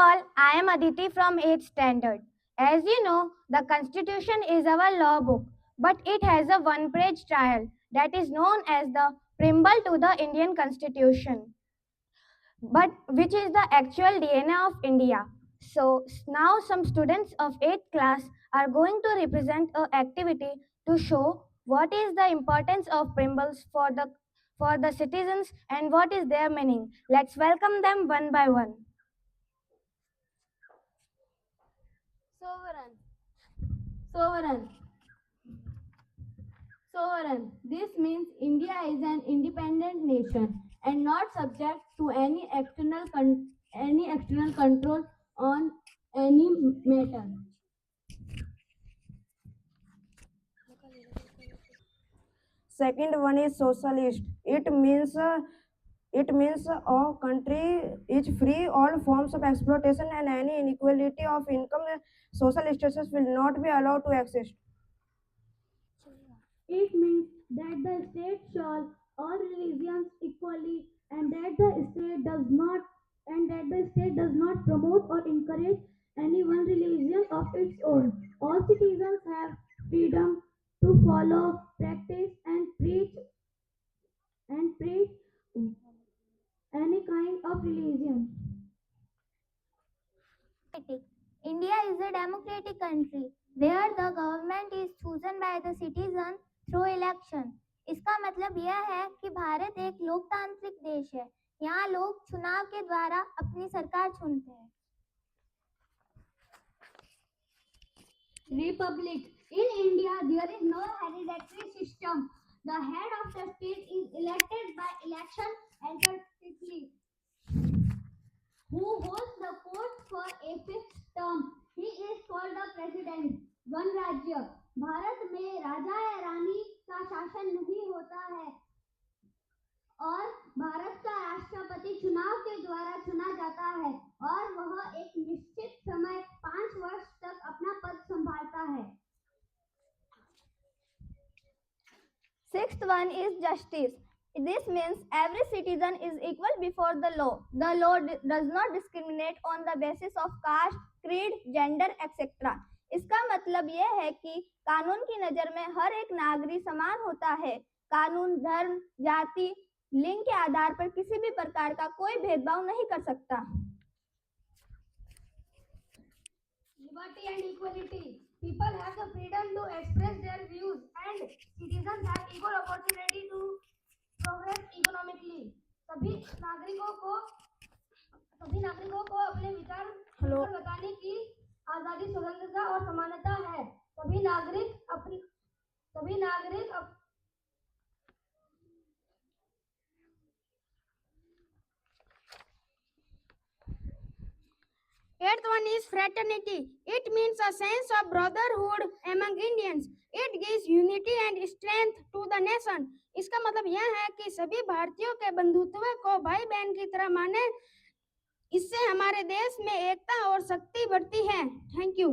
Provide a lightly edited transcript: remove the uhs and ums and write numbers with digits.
all, I am Aditi from 8th standard. As you know, the Constitution is our law book, but it has a one-page trial that is known as the preamble to the Indian Constitution, but which is the actual DNA of India. So now some students of 8th class are going to represent an activity to show what is the importance of preambles for the citizens and what is their meaning. Let's welcome them one by one. Sovereign. Sovereign. Sovereign. This means India is an independent nation and not subject to any external control on any matter. Second one is socialist. It means a country is free all forms of exploitation and any inequality of income. Social status will not be allowed to exist. It means that the state shall all religions equally and that the state does not promote or encourage any one religion of its own. All citizens have freedom to follow, practice and preach any kind of religion. India is a democratic country where the government is chosen by the citizen through election. इसका मतलब यह है कि भारत एक लोकतांत्रिक देश है। यहाँ लोग चुनाव के द्वारा अपनी सरकार चुनते हैं। Republic. In India, there is no hereditary system. The head of the state is elected by election alternately. Who holds the court for a fixed term? He is called the president. One राज्य. भारत में राजा या रानी का शासन नहीं होता है और भारत का राष्ट्रपति चुनाव के द्वारा चुना जाता है और वह एक निश्चित समय 5 वर्ष तक अपना पद संभालता है. Sixth one is justice. This means every citizen is equal before the law. The law does not discriminate on the basis of caste, creed, gender, etc. इसका मतलब यह है कि कानून की नज़र में हर एक नागरिक समान होता है। कानून धर्म, जाति, लिंग के आधार पर किसी भी प्रकार का कोई भेदभाव नहीं कर सकता। Liberty and equality. People have the freedom to express their views and citizens have equal opportunity to progress economically. सभी नागरिकों को अपने विचार खुलकर बताने की आजादी, स्वतंत्रता और समानता है. सभी नागरिक Eighth one is fraternity. It means a sense of brotherhood among Indians. It gives unity and strength to the nation. इसका मतलब यह है कि सभी भारतीयों के बंधुत्व को भाई बहन की तरह माने. इससे हमारे देश में एकता और शक्ति बढ़ती है. Thank you.